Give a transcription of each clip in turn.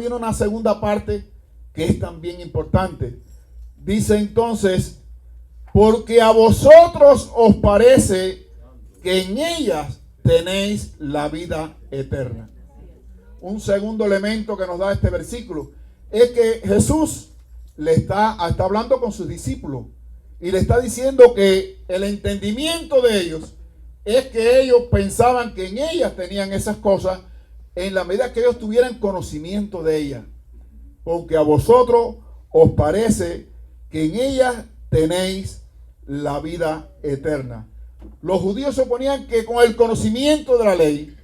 viene una segunda parte que es también importante. Dice entonces, porque a vosotros os parece que en ellas tenéis la vida eterna. Un segundo elemento que nos da este versículo es que Jesús le está hablando con sus discípulos y le está diciendo que el entendimiento de ellos es que ellos pensaban que en ellas tenían esas cosas en la medida que ellos tuvieran conocimiento de ellas. Porque a vosotros os parece que en ellas tenéis la vida eterna. Los judíos se oponían que con el conocimiento de la ley,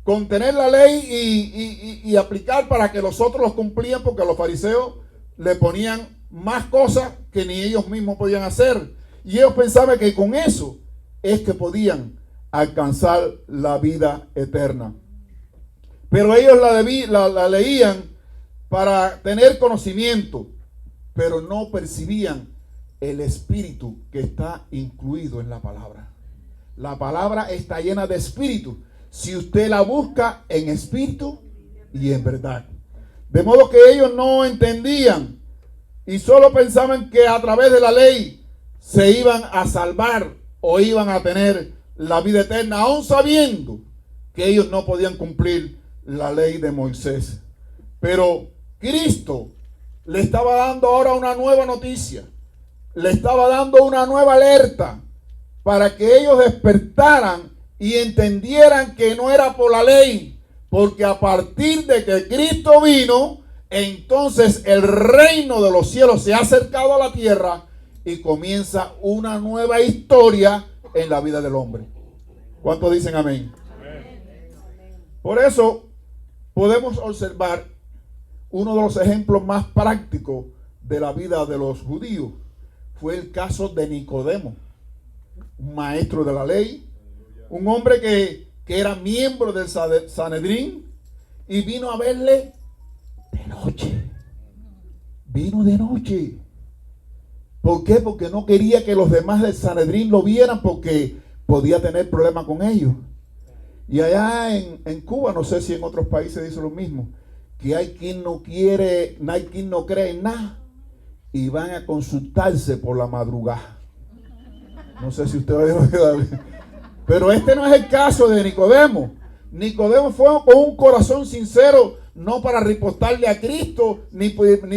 con tener la ley y aplicar para que los otros los cumplían, porque los fariseos le ponían más cosas que ni ellos mismos podían hacer. Y ellos pensaban que con eso es que podían alcanzar la vida eterna. Pero ellos la leían para tener conocimiento, pero no percibían el espíritu que está incluido en la palabra. La palabra está llena de espíritu, si usted la busca en espíritu y en verdad. De modo que ellos no entendían y solo pensaban que a través de la ley se iban a salvar o iban a tener la vida eterna, aún sabiendo que ellos no podían cumplir la ley de Moisés. Pero Cristo le estaba dando ahora una nueva noticia, le estaba dando una nueva alerta para que ellos despertaran y entendieran que no era por la ley, porque a partir de que Cristo vino, entonces el reino de los cielos se ha acercado a la tierra y comienza una nueva historia en la vida del hombre. ¿Cuántos dicen amén? Por eso podemos observar uno de los ejemplos más prácticos de la vida de los judíos. Fue el caso de Nicodemo, un maestro de la ley, un hombre que era miembro del Sanedrín y vino a verle de noche. Vino de noche. ¿Por qué? Porque no quería que los demás del Sanedrín lo vieran, porque podía tener problemas con ellos. Y allá en Cuba, no sé si en otros países dice lo mismo, que hay quien no quiere, hay quien no cree en nada y van a consultarse por la madrugada. No sé si usted va a decir, pero este no es el caso de Nicodemo. Nicodemo fue con un corazón sincero, no para ripostarle a Cristo, ni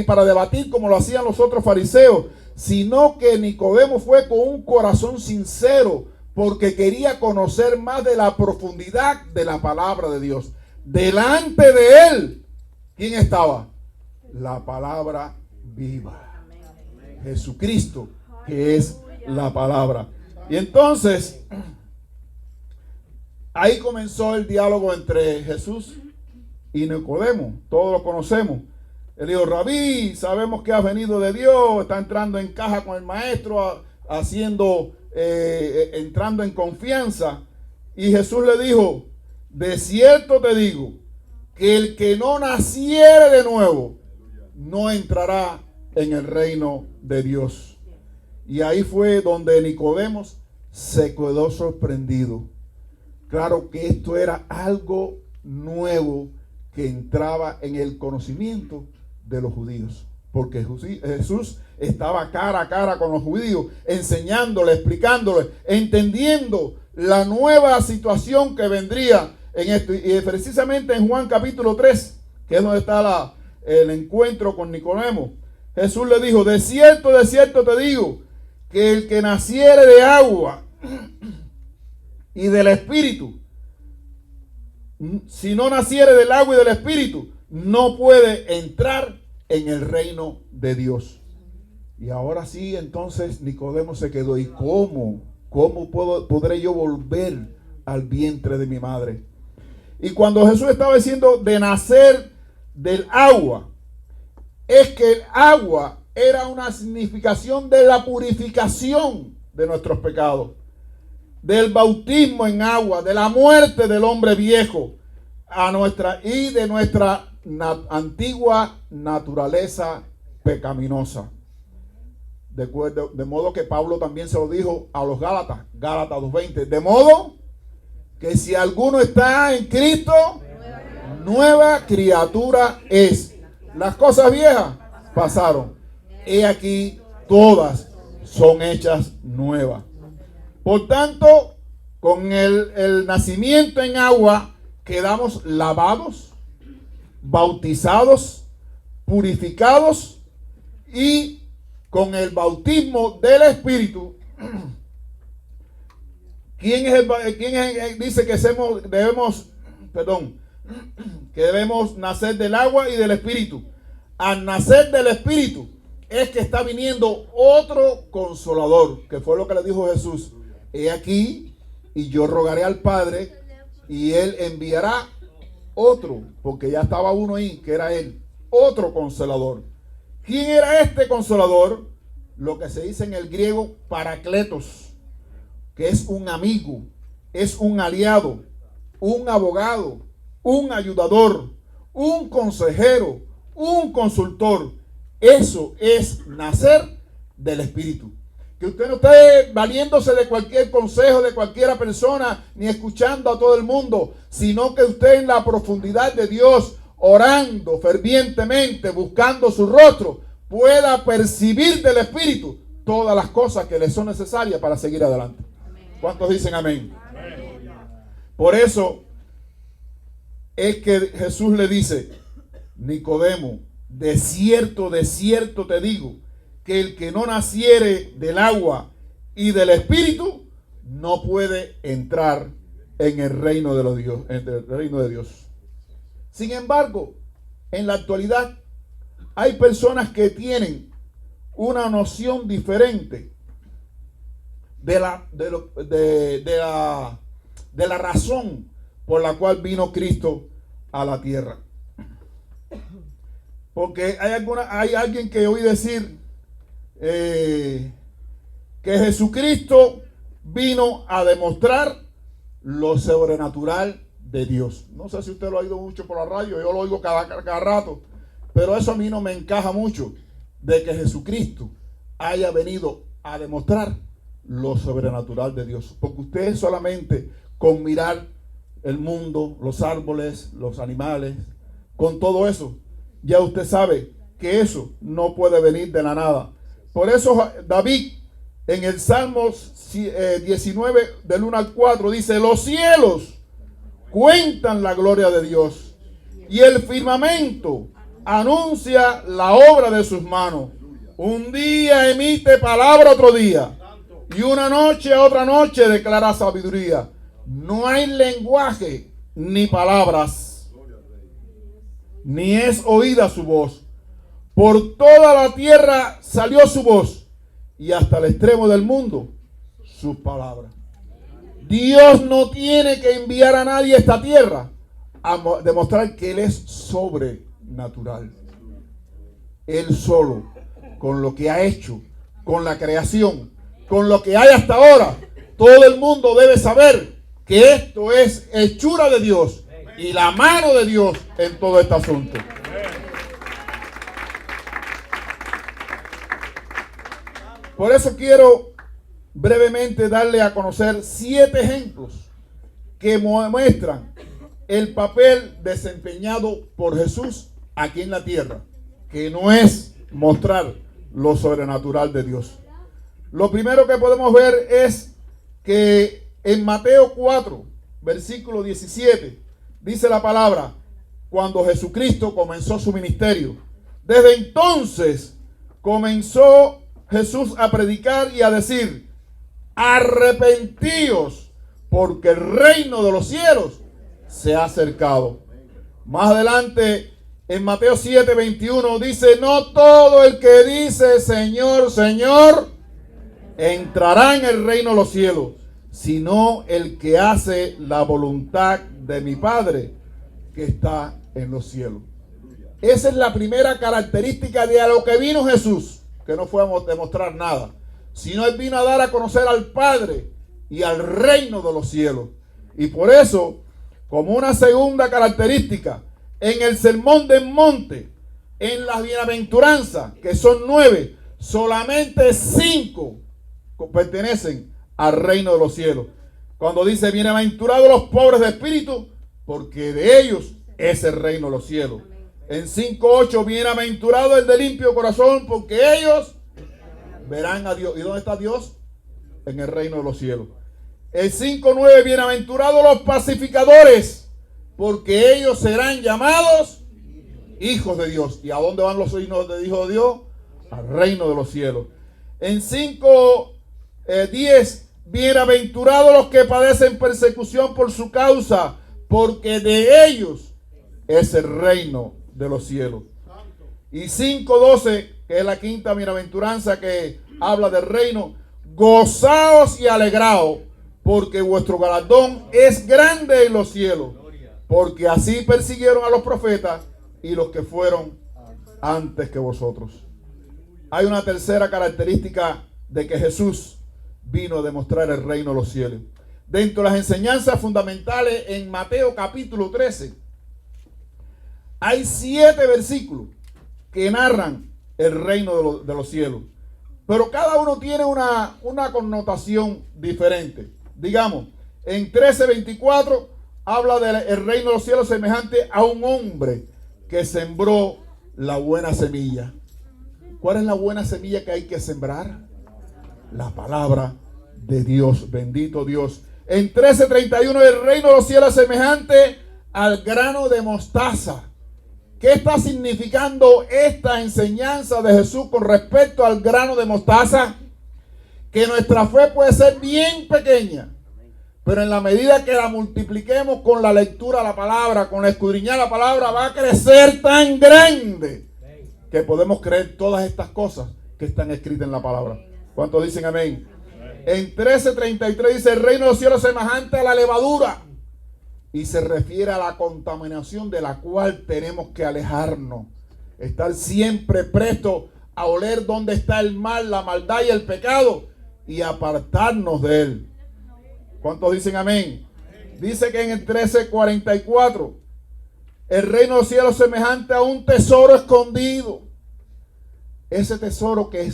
para debatir como lo hacían los otros fariseos, sino que Nicodemo fue con un corazón sincero, porque quería conocer más de la profundidad de la palabra de Dios. Delante de él, ¿quién estaba? La palabra viva. Jesucristo, que es la palabra. Y entonces, ahí comenzó el diálogo entre Jesús y Nicodemo. Todos lo conocemos. Él dijo: Rabí, sabemos que has venido de Dios, está entrando en caja con el maestro, entrando en confianza. Y Jesús le dijo: de cierto te digo, que el que no naciere de nuevo, no entrará en el reino de Dios. Y ahí fue donde Nicodemo se quedó sorprendido. Claro que esto era algo nuevo que entraba en el conocimiento de los judíos, porque Jesús estaba cara a cara con los judíos, enseñándole, explicándole, entendiendo la nueva situación que vendría en esto. Y precisamente en Juan capítulo 3, que es donde está el encuentro con Nicodemo, Jesús le dijo: de cierto te digo, que el que naciere de agua y del Espíritu, si no naciere del agua y del Espíritu, no puede entrar en el reino de Dios. Y ahora sí, entonces Nicodemo se quedó. ¿Y cómo podré yo volver al vientre de mi madre? Y cuando Jesús estaba diciendo de nacer del agua, es que el agua era una significación de la purificación de nuestros pecados, del bautismo en agua, de la muerte del hombre viejo y de nuestra antigua naturaleza pecaminosa. De modo que Pablo también se lo dijo a los Gálatas 2:20, de modo que si alguno está en Cristo, nueva criatura es. Las cosas viejas pasaron. He aquí, todas son hechas nuevas. Por tanto, con el nacimiento en agua, quedamos lavados, bautizados, purificados, y con el bautismo del Espíritu. ¿Quién dice que debemos nacer del agua y del Espíritu? Al nacer del Espíritu es que está viniendo otro consolador, que fue lo que le dijo Jesús. He aquí, y yo rogaré al Padre, y Él enviará otro, porque ya estaba uno ahí, que era Él, otro consolador. ¿Quién era este consolador? Lo que se dice en el griego Paracletos, que es un amigo, es un aliado, un abogado, un ayudador, un consejero, un consultor. Eso es nacer del Espíritu. Que usted no esté valiéndose de cualquier consejo de cualquiera persona, ni escuchando a todo el mundo, sino que usted en la profundidad de Dios, orando fervientemente, buscando su rostro, pueda percibir del Espíritu todas las cosas que le son necesarias para seguir adelante. ¿Cuántos dicen amén? Por eso es que Jesús le dice: Nicodemo, de cierto te digo, que el que no naciere del agua y del Espíritu no puede entrar en el reino de los Dios, en el reino de Dios. Sin embargo, en la actualidad hay personas que tienen una noción diferente de la razón por la cual vino Cristo a la tierra. Porque hay alguien que oí decir que Jesucristo vino a demostrar lo sobrenatural de Dios. No sé si usted lo ha oído mucho por la radio, yo lo oigo cada rato, pero eso a mí no me encaja mucho, de que Jesucristo haya venido a demostrar lo sobrenatural de Dios. Porque usted solamente con mirar el mundo, los árboles, los animales, con todo eso, ya usted sabe que eso no puede venir de la nada. Por eso David en el Salmo 19 del 1 al 4 dice: los cielos cuentan la gloria de Dios, y el firmamento anuncia la obra de sus manos. Un día emite palabra a otro día, y una noche a otra noche declara sabiduría. No hay lenguaje ni palabras, ni es oída su voz. Por toda la tierra salió su voz, y hasta el extremo del mundo sus palabras. Dios no tiene que enviar a nadie a esta tierra a demostrar que Él es sobrenatural. Él solo, con lo que ha hecho, con la creación, con lo que hay hasta ahora, todo el mundo debe saber que esto es hechura de Dios y la mano de Dios en todo este asunto. Por eso quiero brevemente darle a conocer 7 ejemplos que muestran el papel desempeñado por Jesús aquí en la tierra, que no es mostrar lo sobrenatural de Dios. Lo primero que podemos ver es que en Mateo 4, versículo 17, dice la palabra: cuando Jesucristo comenzó su ministerio. Desde entonces comenzó Jesús a predicar y a decir: arrepentíos, porque el reino de los cielos se ha acercado. Más adelante, en Mateo 7, 21, dice: no todo el que dice Señor, Señor, entrará en el reino de los cielos, sino el que hace la voluntad de mi Padre que está en los cielos. Esa es la primera característica de a lo que vino Jesús, que no fue a demostrar nada, sino Él vino a dar a conocer al Padre y al reino de los cielos. Y por eso, como una segunda característica, en el sermón del monte, en las bienaventuranzas, que son 9, solamente 5 pertenecen al reino de los cielos. Cuando dice: bienaventurados los pobres de espíritu, porque de ellos es el reino de los cielos. En 5:8, bienaventurado el de limpio corazón, porque ellos verán a Dios. ¿Y dónde está Dios? En el reino de los cielos. El 5:9, bienaventurados los pacificadores, porque ellos serán llamados hijos de Dios. ¿Y a dónde van los hijos de Dios? Al reino de los cielos. En 5:10, bienaventurados los que padecen persecución por su causa, porque de ellos es el reino de los cielos. Y 5:12, que es la quinta bienaventuranza que habla del reino: gozaos y alegraos, porque vuestro galardón es grande en los cielos, porque así persiguieron a los profetas y los que fueron antes que vosotros. Hay una tercera característica de que Jesús vino a demostrar el reino de los cielos. Dentro de las enseñanzas fundamentales en Mateo capítulo 13, hay 7 versículos que narran el reino de los cielos. Pero cada uno tiene una connotación diferente. Digamos, en 13:24 habla del reino de los cielos semejante a un hombre que sembró la buena semilla. ¿Cuál es la buena semilla que hay que sembrar? La palabra de Dios. Bendito Dios. En 13:31, el reino de los cielos es semejante al grano de mostaza. ¿Qué está significando esta enseñanza de Jesús con respecto al grano de mostaza? Que nuestra fe puede ser bien pequeña, pero en la medida que la multipliquemos con la lectura de la palabra, con escudriñar la palabra, va a crecer tan grande que podemos creer todas estas cosas que están escritas en la palabra. ¿Cuántos dicen amén? En 13:33 dice: el reino de los cielos es semejante a la levadura. Y se refiere a la contaminación de la cual tenemos que alejarnos. Estar siempre presto a oler dónde está el mal, la maldad y el pecado, y apartarnos de él. ¿Cuántos dicen amén? Dice que en el 13:44, el reino de los cielos es semejante a un tesoro escondido. Ese tesoro que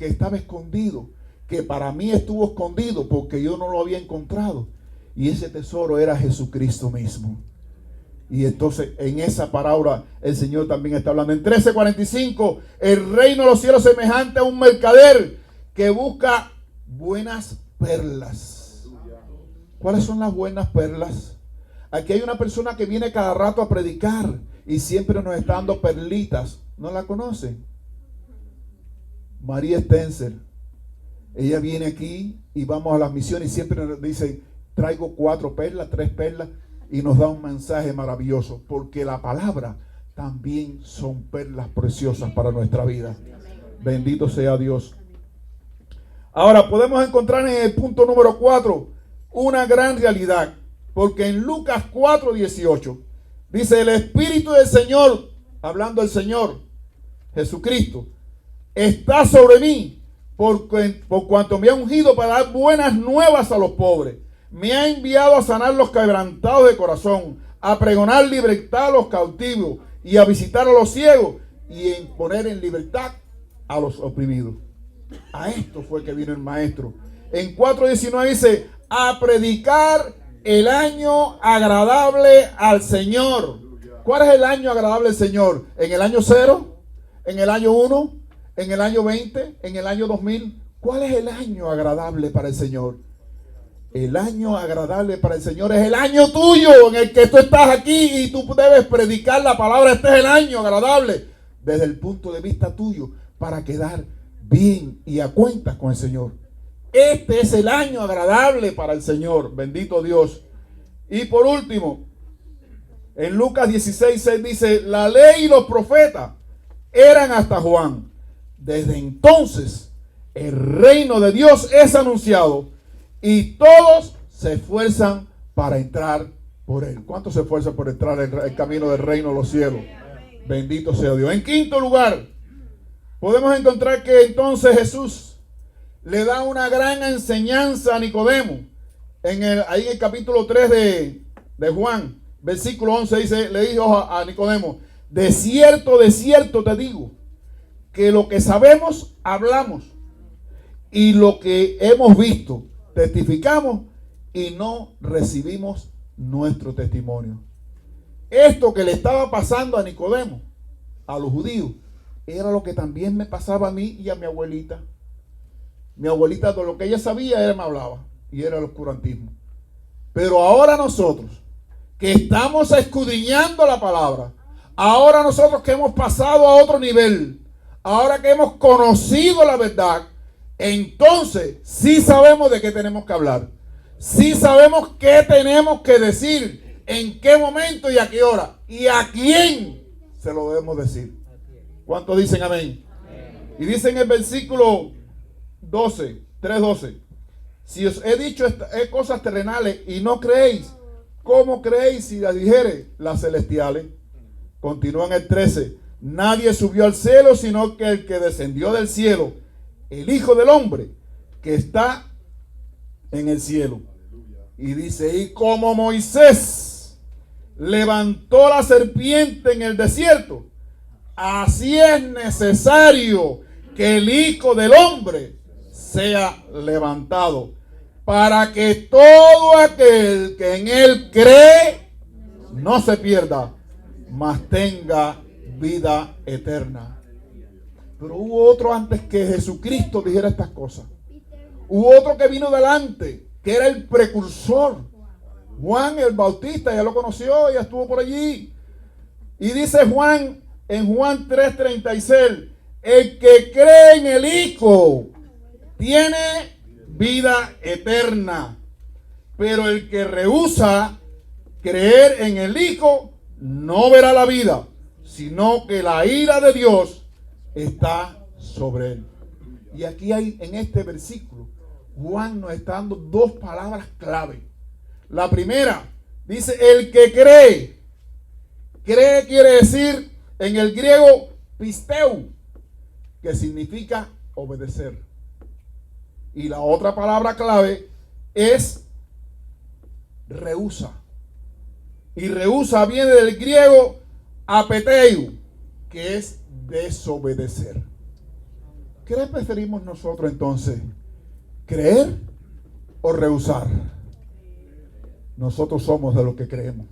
estaba escondido, que para mí estuvo escondido porque yo no lo había encontrado. Y ese tesoro era Jesucristo mismo. Y entonces en esa parábola el Señor también está hablando. En 13:45, el reino de los cielos es semejante a un mercader que busca buenas perlas. ¿Cuáles son las buenas perlas? Aquí hay una persona que viene cada rato a predicar y siempre nos está dando perlitas. ¿No la conocen? María Stenser. Ella viene aquí y vamos a las misiones y siempre nos dice: traigo 4 perlas, 3 perlas, y nos da un mensaje maravilloso, porque la palabra también son perlas preciosas para nuestra vida. Bendito sea Dios. Ahora podemos encontrar en el punto número 4 una gran realidad, porque en Lucas 4:18 dice: el Espíritu del Señor, hablando del Señor Jesucristo, está sobre mí, por cuanto me ha ungido para dar buenas nuevas a los pobres. Me ha enviado a sanar los quebrantados de corazón, a pregonar libertad a los cautivos y a visitar a los ciegos y en poner en libertad a los oprimidos. A esto fue que vino el maestro. En 4:19 dice: a predicar el año agradable al Señor. ¿Cuál es el año agradable al Señor? ¿En el año 0? ¿En el año 1? ¿En el año 20? ¿En el año 2000? ¿Cuál es el año agradable para el Señor? El año agradable para el Señor es el año tuyo, en el que tú estás aquí y tú debes predicar la palabra. Este es el año agradable desde el punto de vista tuyo, para quedar bien y a cuentas con el Señor. Este es el año agradable para el Señor. Bendito Dios. Y por último, en Lucas 16:6 dice: la ley y los profetas eran hasta Juan. Desde entonces el reino de Dios es anunciado y todos se esfuerzan para entrar por él. ¿Cuántos se esfuerzan por entrar en el camino del reino de los cielos? Bendito sea Dios. En quinto lugar, podemos encontrar que entonces Jesús le da una gran enseñanza a Nicodemo. Ahí en el capítulo 3 de Juan, versículo 11 dice, le dijo a Nicodemo: de cierto te digo, que lo que sabemos hablamos, y lo que hemos visto testificamos, y no recibimos nuestro testimonio. esto que le estaba pasando a Nicodemo, a los judíos, era lo que también me pasaba a mí y a mi abuelita. Mi abuelita, de lo que ella sabía, ella me hablaba, y era el oscurantismo. Pero ahora nosotros, que estamos escudriñando la palabra, ahora nosotros que hemos pasado a otro nivel, ahora que hemos conocido la verdad, entonces sí sabemos de qué tenemos que hablar. Sí sabemos qué tenemos que decir, en qué momento y a qué hora, y a quién se lo debemos decir. ¿Cuántos dicen amén? Y dice en el versículo 3:12, si os he dicho cosas terrenales y no creéis, ¿cómo creéis si las dijere las celestiales? Continúa en el 13, nadie subió al cielo sino que el que descendió del cielo, el Hijo del Hombre que está en el cielo. Y dice, y como Moisés levantó la serpiente en el desierto, así es necesario que el Hijo del Hombre sea levantado, para que todo aquel que en él cree no se pierda, mas tenga vida eterna. Pero hubo otro antes que Jesucristo dijera estas cosas. Hubo otro que vino delante, que era el precursor, Juan el Bautista. Ya lo conoció, ya estuvo por allí. Y dice Juan en Juan 3:36, el que cree en el Hijo tiene vida eterna, pero el que rehúsa creer en el Hijo no verá la vida, sino que la ira de Dios está sobre él. Y aquí hay, en este versículo, Juan nos está dando dos palabras clave. La primera dice el que cree. Cree quiere decir en el griego pisteu, que significa obedecer. Y la otra palabra clave es rehúsa. Y rehúsa viene del griego apeteu, que es desobedecer. ¿Qué le preferimos nosotros entonces? ¿Creer o rehusar? Nosotros somos de los que creemos.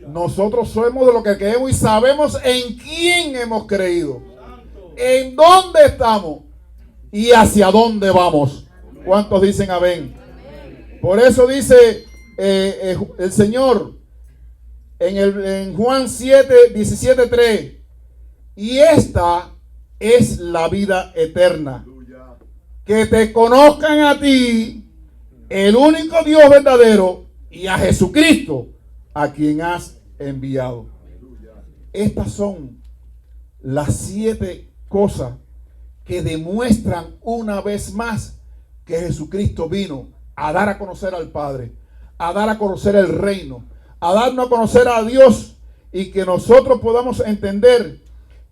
Nosotros somos de los que creemos y sabemos en quién hemos creído, en dónde estamos y hacia dónde vamos. ¿Cuántos dicen amén? Por eso dice el Señor en Juan 17:3, y esta es la vida eterna, que te conozcan a ti, el único Dios verdadero, y a Jesucristo, a quien has enviado. Estas son las 7 cosas que demuestran una vez más que Jesucristo vino a dar a conocer al Padre, a dar a conocer el reino, a darnos a conocer a Dios, y que nosotros podamos entender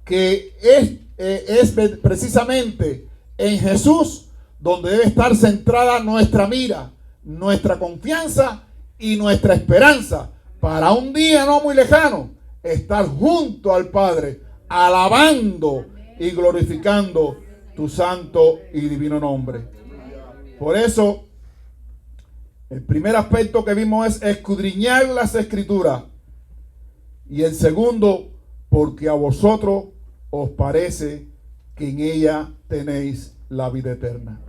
que es precisamente en Jesús donde debe estar centrada nuestra mira, nuestra confianza y nuestra esperanza, para un día no muy lejano estar junto al Padre, alabando y glorificando tu santo y divino nombre. Por eso, el primer aspecto que vimos es escudriñar las Escrituras. Y el segundo, porque a vosotros os parece que en ella tenéis la vida eterna.